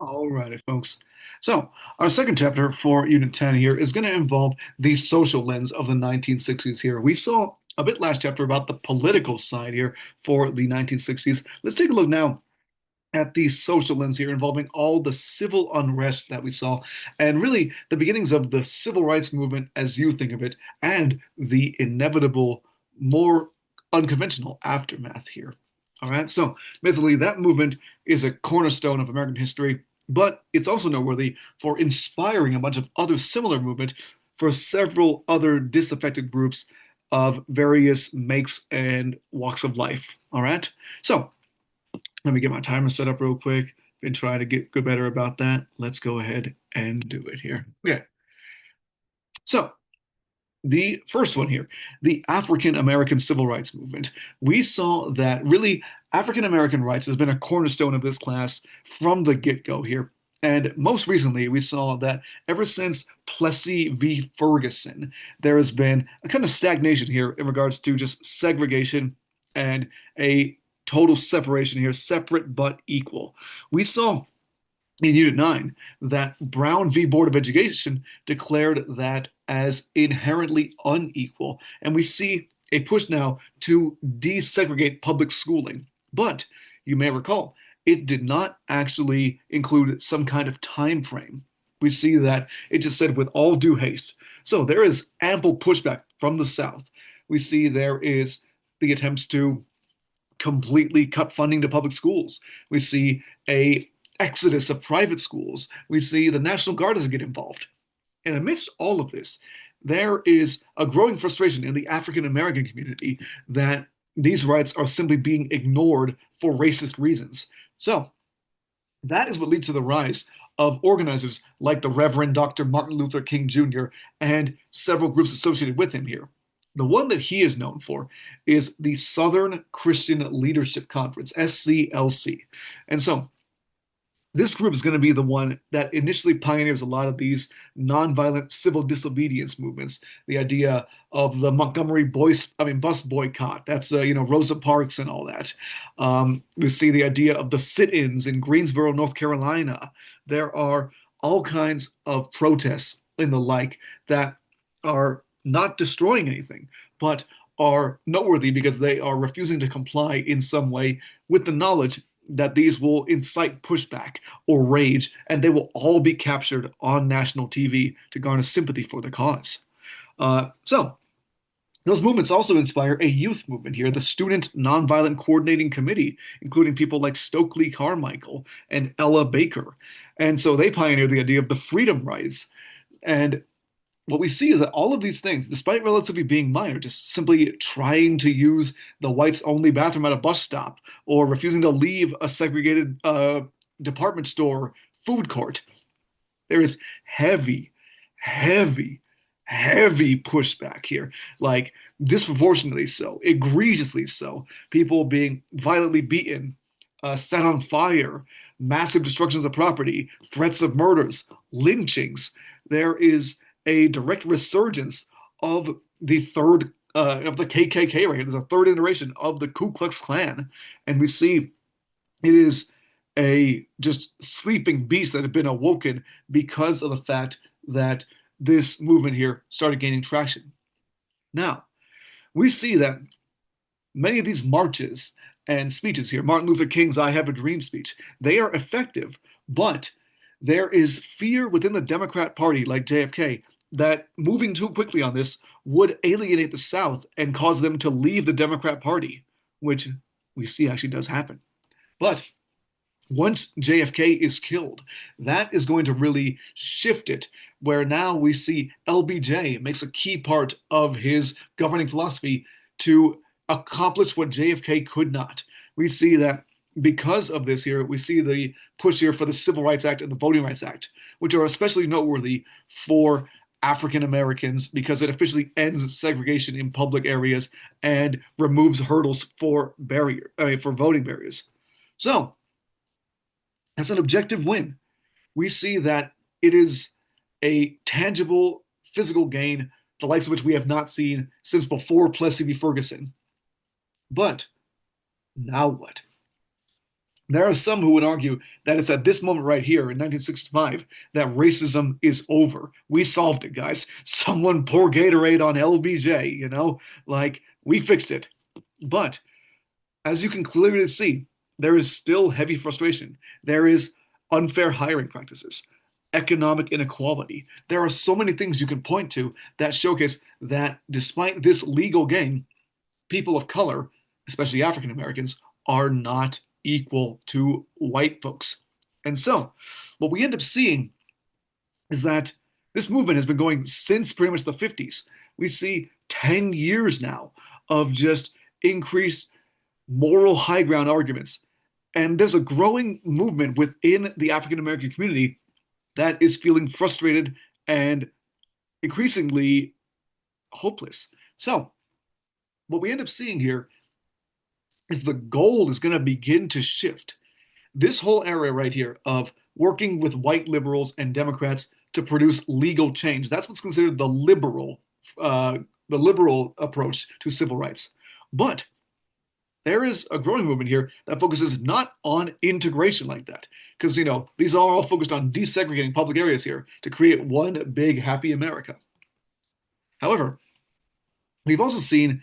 Alrighty, folks. So, our second chapter for Unit 10 here is going to involve the social lens of the 1960s here. We saw a bit last chapter about the political side here for the 1960s. Let's take a look now at the social lens here involving all the civil unrest that we saw and really the beginnings of the civil rights movement as you think of it and the inevitable, more unconventional aftermath here. All right, so basically, that movement is a cornerstone of American history, but it's also noteworthy for inspiring a bunch of other similar movement for several other disaffected groups of various makes and walks of life. All right, so let me get my timer set up real quick. Been trying to get better about that. Let's go ahead and do it here. Okay, so the first one here, the African American Civil Rights Movement. We saw that really African American rights has been a cornerstone of this class from the get-go here. And most recently, we saw that ever since Plessy v. Ferguson, there has been a kind of stagnation here in regards to just segregation and a total separation here, separate but equal. We saw in Unit 9 that Brown v. Board of Education declared that as inherently unequal. And we see a push now to desegregate public schooling. But you may recall, it did not actually include some kind of time frame. We see that it just said with all due haste. So there is ample pushback from the South. We see there is the attempts to completely cut funding to public schools. We see a exodus of private schools. We see the National Guard doesn't get involved. And amidst all of this, there is a growing frustration in the African American community that these rights are simply being ignored for racist reasons. So that is what leads to the rise of organizers like the Reverend Dr. Martin Luther King Jr. and several groups associated with him here. The one that he is known for is the Southern Christian Leadership Conference, SCLC. And so this group is going to be the one that initially pioneers a lot of these nonviolent civil disobedience movements. The idea of the Montgomery bus boycott. That's Rosa Parks and all that. We see the idea of the sit-ins in Greensboro, North Carolina. There are all kinds of protests and the like that are not destroying anything, but are noteworthy because they are refusing to comply in some way with the knowledge that these will incite pushback or rage, and they will all be captured on national TV to garner sympathy for the cause. So, those movements also inspire a youth movement here, the Student Nonviolent Coordinating Committee, including people like Stokely Carmichael and Ella Baker. And so they pioneered the idea of the freedom rides. And what we see is that all of these things, despite relatively being minor, just simply trying to use the whites only bathroom at a bus stop or refusing to leave a segregated department store food court, there is heavy, heavy, heavy pushback here, like disproportionately so, egregiously so. People being violently beaten, set on fire, massive destructions of property, threats of murders, lynchings. There is a direct resurgence of the third of the KKK right here. There's a third iteration of the Ku Klux Klan, and we see it is a just sleeping beast that had been awoken because of the fact that this movement here started gaining traction. Now, we see that many of these marches and speeches here, Martin Luther King's I Have a Dream speech, they are effective, but there is fear within the Democrat Party, like JFK, that moving too quickly on this would alienate the South and cause them to leave the Democrat Party, which we see actually does happen. But once JFK is killed, that is going to really shift it, where now we see LBJ makes a key part of his governing philosophy to accomplish what JFK could not. We see that because of this here, we see the push here for the Civil Rights Act and the Voting Rights Act, which are especially noteworthy for African Americans because it officially ends segregation in public areas and removes hurdles for for voting barriers. So that's an objective win. We see that it is a tangible physical gain, the likes of which we have not seen since before Plessy v. Ferguson. But now what? There are some who would argue that it's at this moment right here in 1965 that racism is over. We solved it, guys. Someone pour Gatorade on LBJ, like we fixed it. But as you can clearly see, there is still heavy frustration. There is unfair hiring practices, economic inequality. There are so many things you can point to that showcase that despite this legal gain, people of color, especially African Americans, are not equal to white folks. And so, what we end up seeing is that this movement has been going since pretty much the 50s. We see 10 years now of just increased moral high ground arguments. And there's a growing movement within the African American community that is feeling frustrated and increasingly hopeless. So, what we end up seeing here is the goal is going to begin to shift. This whole area right here of working with white liberals and Democrats to produce legal change, that's what's considered uh, the liberal approach to civil rights. But there is a growing movement here that focuses not on integration like that, because these are all focused on desegregating public areas here to create one big happy America. However, we've also seen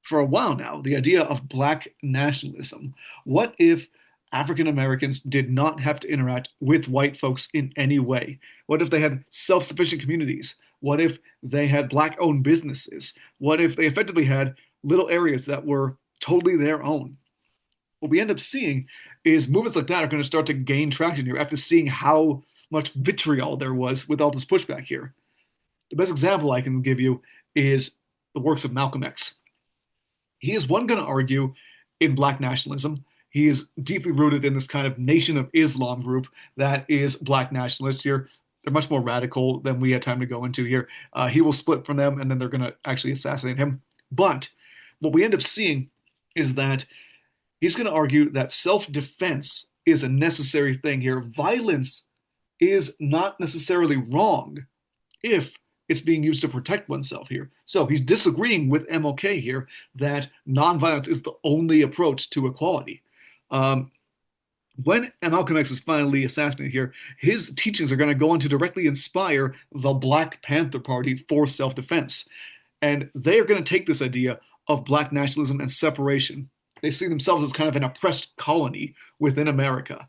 for a while now the idea of black nationalism. What if African Americans did not have to interact with white folks in any way? What if they had self sufficient communities? What if they had black owned businesses? What if they effectively had little areas that were totally their own? What we end up seeing is movements like that are going to start to gain traction here after seeing how much vitriol there was with all this pushback here. The best example I can give you is the works of Malcolm X. He is one going to argue in black nationalism. He is deeply rooted in this kind of Nation of Islam group that is black nationalists here. They're much more radical than we had time to go into here. He will split from them, and then they're going to actually assassinate him. But what we end up seeing is that he's going to argue that self-defense is a necessary thing here. Violence is not necessarily wrong if it's being used to protect oneself here. So he's disagreeing with MLK here that nonviolence is the only approach to equality. Um, when Malcolm X is finally assassinated here, his teachings are going to go on to directly inspire the Black Panther Party for self-defense. And they are going to take this idea of black nationalism and separation. They see themselves as kind of an oppressed colony within America.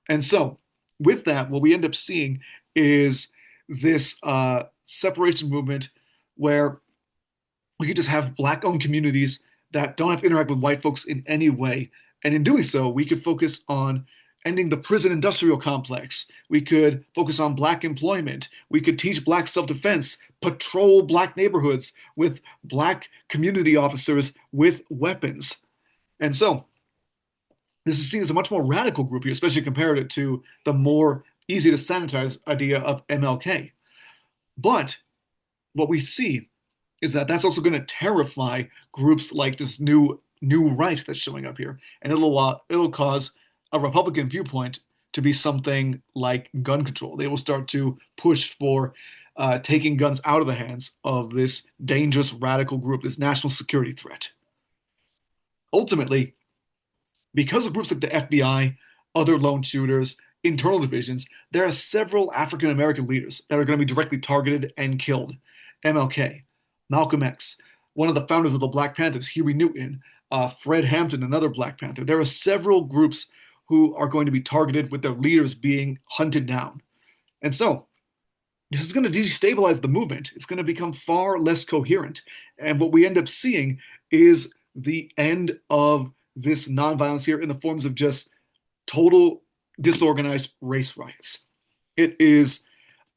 And so, with that, what we end up seeing is this separation movement where we could just have black owned communities that don't have to interact with white folks in any way. And in doing so, we could focus on ending the prison industrial complex. We could focus on black employment. We could teach black self defense, patrol black neighborhoods with black community officers with weapons. And so, this is seen as a much more radical group here, especially compared to the more easy to sanitize idea of MLK. But what we see is that that's also going to terrify groups like this new right that's showing up here, and it'll cause a Republican viewpoint to be something like gun control. They will start to push for taking guns out of the hands of this dangerous radical group, this national security threat. Ultimately, because of groups like the FBI, other lone shooters, internal divisions, there are several African American leaders that are going to be directly targeted and killed. MLK, Malcolm X, one of the founders of the Black Panthers, Huey Newton, Fred Hampton, another Black Panther. There are several groups who are going to be targeted with their leaders being hunted down. And so, this is going to destabilize the movement. It's going to become far less coherent. And what we end up seeing is the end of this nonviolence here in the forms of just total disorganized race riots. It is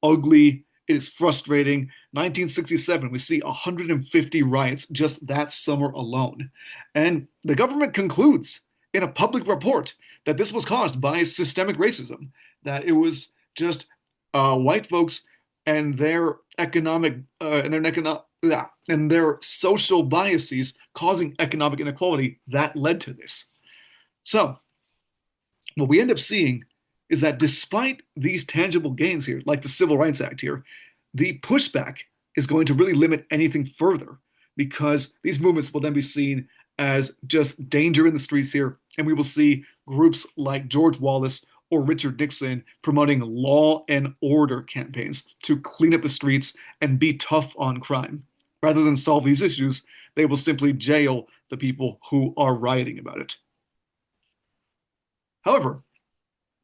ugly. It is frustrating. 1967, we see 150 riots just that summer alone. And the government concludes in a public report that this was caused by systemic racism, that it was just white folks and their and their social biases causing economic inequality that led to this. So, what we end up seeing is that despite these tangible gains here, like the Civil Rights Act here, the pushback is going to really limit anything further because these movements will then be seen as just danger in the streets here, and we will see groups like George Wallace or Richard Nixon promoting law and order campaigns to clean up the streets and be tough on crime. Rather than solve these issues, they will simply jail the people who are rioting about it. However,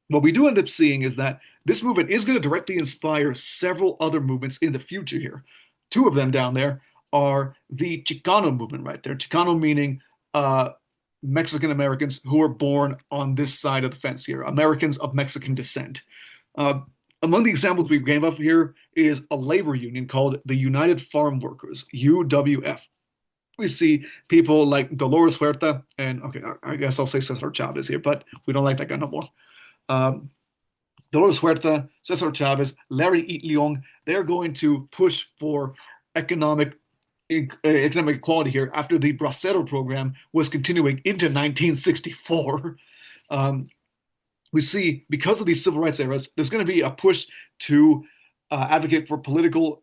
what we do end up seeing is that this movement is going to directly inspire several other movements in the future here. Two of them down there are the Chicano movement right there. Chicano meaning uh, Mexican Americans who were born on this side of the fence here, Americans of Mexican descent. Uh, Among the examples we gave up here is a labor union called the United Farm Workers, UWF. We see people like Dolores Huerta, and okay, I guess I'll say Cesar Chavez here, but we don't like that guy no more. Um, Dolores Huerta, Cesar Chavez, Larry Eat Leong, they're going to push for economic economic equality here after the Bracero program was continuing into 1964. Um, we see because of these civil rights eras, there's going to be a push to advocate for political,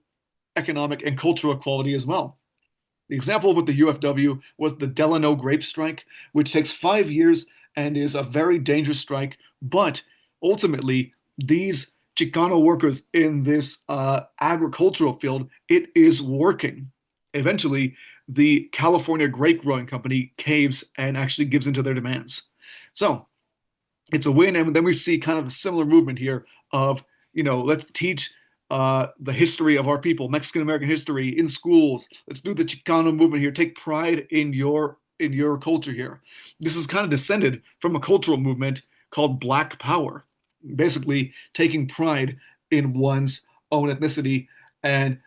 economic, and cultural equality as well. The example with the UFW was the Delano grape strike, which takes 5 years and is a very dangerous strike. But ultimately, these Chicano workers in this agricultural field, it is working. Eventually, the California grape growing company caves and actually gives into their demands. So it's a win. And then we see kind of a similar movement here of, let's teach the history of our people, Mexican American history in schools. Let's do the Chicano movement here. Take pride in your culture here. This is kind of descended from a cultural movement called Black Power, basically taking pride in one's own ethnicity and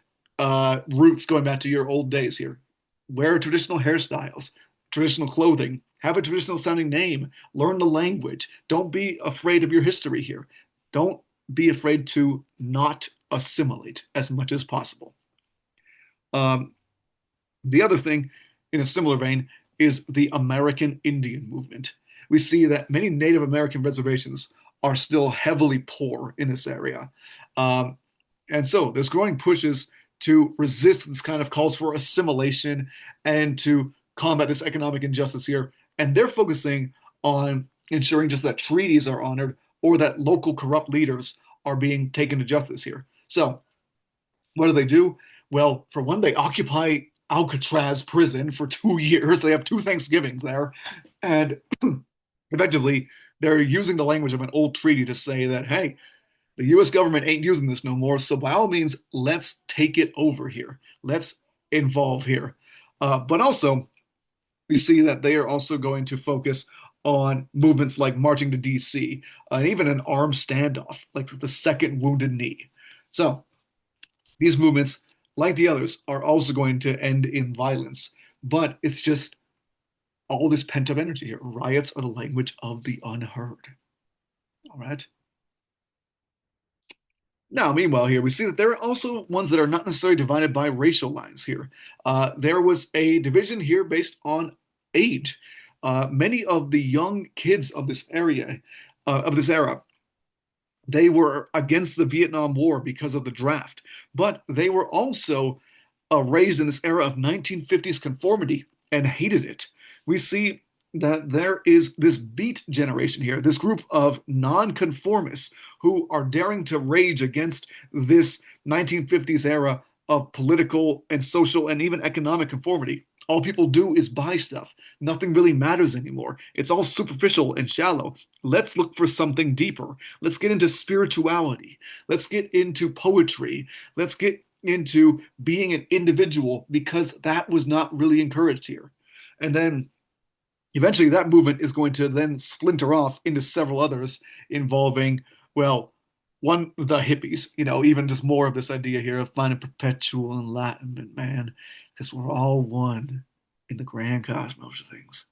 roots going back to your old days here. Wear traditional hairstyles, traditional clothing, have a traditional sounding name, learn the language. Don't be afraid of your history here. Don't be afraid to not assimilate as much as possible. Um, the other thing, in a similar vein, is the American Indian movement. We see that many Native American reservations are still heavily poor in this area. Um, and so there's growing pushes to resist this kind of calls for assimilation and to combat this economic injustice here. And they're focusing on ensuring just that treaties are honored or that local corrupt leaders are being taken to justice here. So, what do? Well, for one, they occupy Alcatraz prison for 2 years. They have two Thanksgivings there. And effectively, they're using the language of an old treaty to say that, hey, the US government ain't using this no more. So, by all means, let's take it over here. Let's involve here. But also, we see that they are also going to focus on movements like marching to DC and even an armed standoff, like the Second Wounded Knee. So these movements, like the others, are also going to end in violence. But it's just all this pent up energy here. Riots are the language of the unheard. All right. Now, meanwhile, here we see that there are also ones that are not necessarily divided by racial lines here. There was a division here based on age. Many of the young kids of this area, of this era, they were against the Vietnam War because of the draft, but they were also raised in this era of 1950s conformity and hated it. We see that there is this beat generation here, this group of nonconformists who are daring to rage against this 1950s era of political and social and even economic conformity. All people do is buy stuff. Nothing really matters anymore. It's all superficial and shallow. Let's look for something deeper. Let's get into spirituality. Let's get into poetry. Let's get into being an individual because that was not really encouraged here. And then eventually that movement is going to then splinter off into several others involving, well, one, the hippies, even just more of this idea here of finding perpetual enlightenment, man, because we're all one in the grand cosmos of things.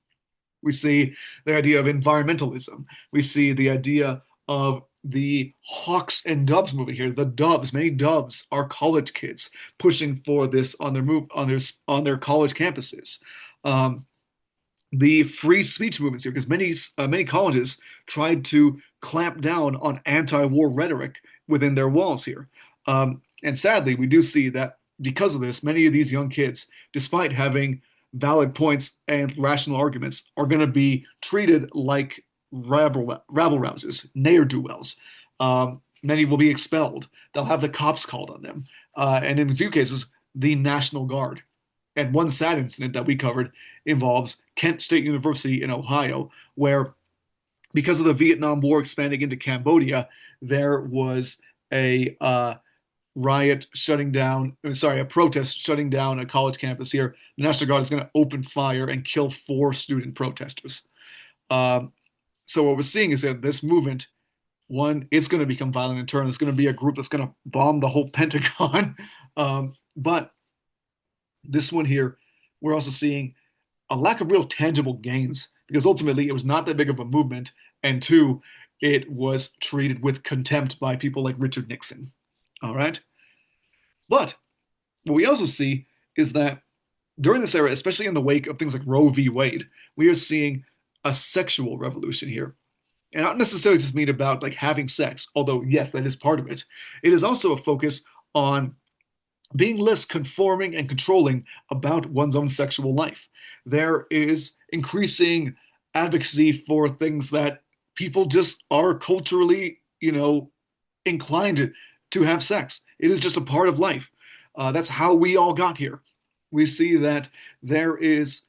We see the idea of environmentalism. We see the idea of the Hawks and Doves movement here. The Doves, many Doves are college kids pushing for this on their on their college campuses. Um, the free speech movements here, because many colleges tried to clamp down on anti-war rhetoric within their walls here. And sadly, we do see that because of this, many of these young kids, despite having valid points and rational arguments are going to be treated like rabble rousers, ne'er-do-wells. Many will be expelled. They'll have the cops called on them. And in a few cases, the National Guard. And one sad incident that we covered involves Kent State University in Ohio, where because of the Vietnam War expanding into Cambodia, there was a riot shutting down, sorry, a protest shutting down a college campus here. The National Guard is going to open fire and kill four student protesters. Um, so what we're seeing is that this movement, one, it's going to become violent in turn. It's going to be a group that's going to bomb the whole Pentagon. But this one here, we're also seeing a lack of real tangible gains because ultimately it was not that big of a movement. And two, it was treated with contempt by people like Richard Nixon. All right. But what we also see is that during this era, especially in the wake of things like Roe v. Wade, we are seeing a sexual revolution here. And not necessarily just mean about like having sex, although yes, that is part of it. It is also a focus on being less conforming and controlling about one's own sexual life. There is increasing advocacy for things that people just are culturally, inclined to have sex. It is just a part of life. That's how we all got here. We see that there is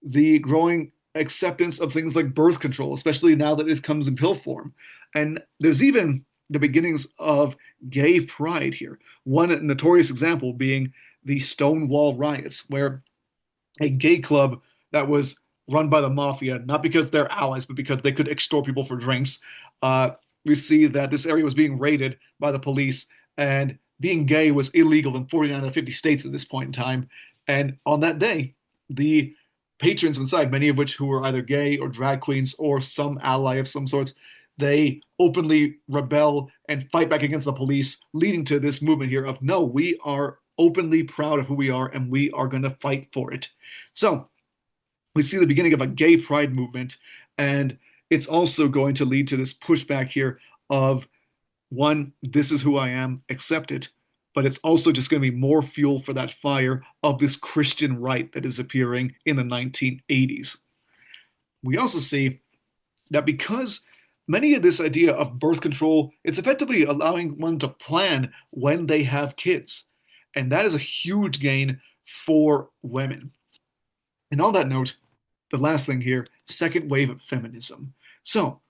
the growing acceptance of things like birth control, especially now that it comes in pill form. And there's even the beginnings of gay pride here. One notorious example being the Stonewall riots, where a gay club that was run by the mafia, not because they're allies, but because they could extort people for drinks. Uh, we see that this area was being raided by the police, and being gay was illegal in 49 out of 50 states at this point in time. And on that day, the patrons inside, many of which who were either gay or drag queens or some ally of some sorts, they openly rebel and fight back against the police, leading to this movement here of no, we are openly proud of who we are and we are going to fight for it. So we see the beginning of a gay pride movement, and it's also going to lead to this pushback here of one, this is who I am, accept it. But it's also just going to be more fuel for that fire of this Christian right that is appearing in the 1980s. We also see that because many of this idea of birth control, it's effectively allowing one to plan when they have kids. And that is a huge gain for women. And on that note, the last thing here, second wave of feminism. So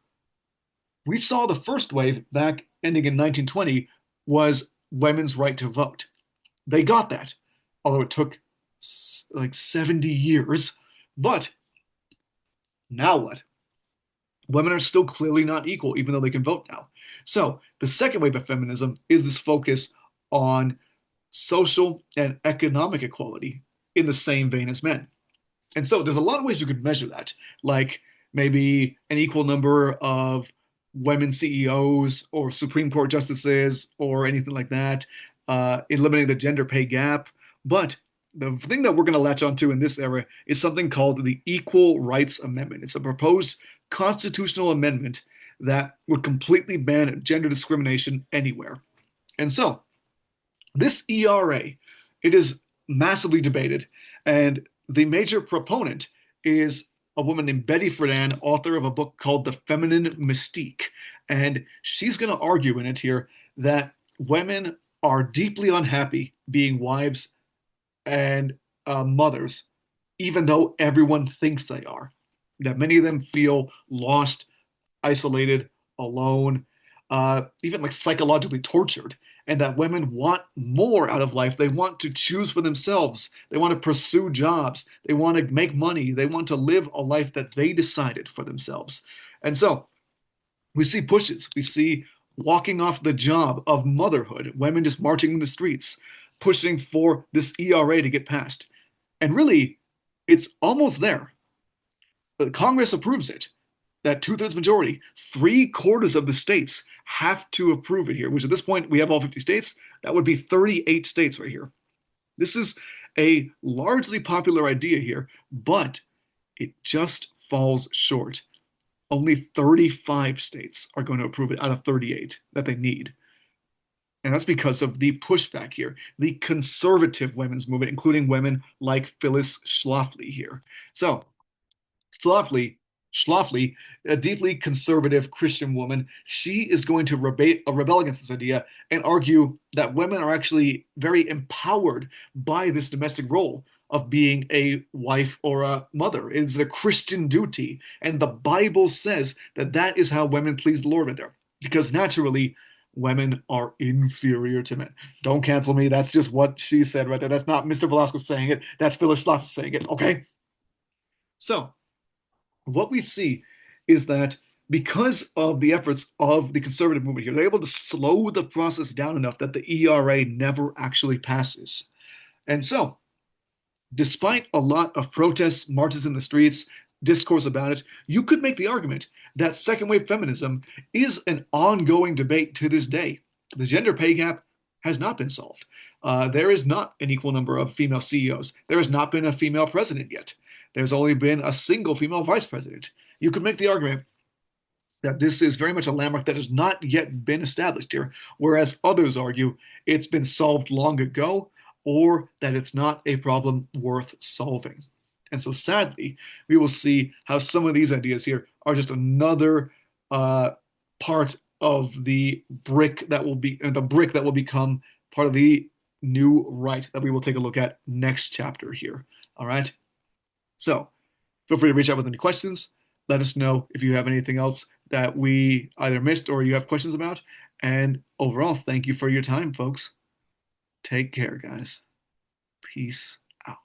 we saw the first wave back ending in 1920 was women's right to vote. They got that, although it took like 70 years. But now what? Women are still clearly not equal, even though they can vote now. So the second wave of feminism is this focus on social and economic equality in the same vein as men. And so there's a lot of ways you could measure that, like maybe an equal number of women CEOs or Supreme Court justices or anything like that, eliminating the gender pay gap. But the thing that we're going to latch onto in this era is something called the Equal Rights Amendment. It's a proposed constitutional amendment that would completely ban gender discrimination anywhere. And so this ERA, it is massively debated, and the major proponent is a woman named Betty Friedan, author of a book called The Feminine Mystique. And she's going to argue in it here that women are deeply unhappy being wives and mothers, even though everyone thinks they are. That many of them feel lost, isolated, alone, even like psychologically tortured, and that women want more out of life. They want to choose for themselves. They want to pursue jobs. They want to make money. They want to live a life that they decided for themselves. And so we see pushes. We see walking off the job of motherhood, women just marching in the streets, pushing for this ERA to get passed. And really, it's almost there. Congress approves it. That two-thirds majority, three-quarters of the states have to approve it here, which at this point we have all 50 states. That would be 38 states right here. This is a largely popular idea here, but it just falls short. Only 35 states are going to approve it out of 38 that they need. And that's because of the pushback here, the conservative women's movement, including women like Phyllis Schlafly here. So, Schlafly, Schlafly, a deeply conservative Christian woman, she is going to rebel against this idea and argue that women are actually very empowered by this domestic role of being a wife or a mother. It is the Christian duty, and the Bible says that that is how women please the Lord right there. Because naturally, women are inferior to men. Don't cancel me. That's just what she said right there. That's not Mr. Velasco saying it. That's Phyllis Schlafly saying it. Okay. So what we see is that because of the efforts of the conservative movement here, they're able to slow the process down enough that the ERA never actually passes. And so, despite a lot of protests, marches in the streets, discourse about it, you could make the argument that second wave feminism is an ongoing debate to this day. The gender pay gap has not been solved. There is not an equal number of female CEOs. There has not been a female president yet. There's only been a single female vice president. You could make the argument that this is very much a landmark that has not yet been established here, whereas others argue it's been solved long ago or that it's not a problem worth solving. And so sadly, we will see how some of these ideas here are just another uh, part of the brick that will become part of the new right that we will take a look at next chapter here. All right. So feel free to reach out with any questions. Let us know if you have anything else that we either missed or you have questions about. And overall, thank you for your time, folks. Take care, guys. Peace out.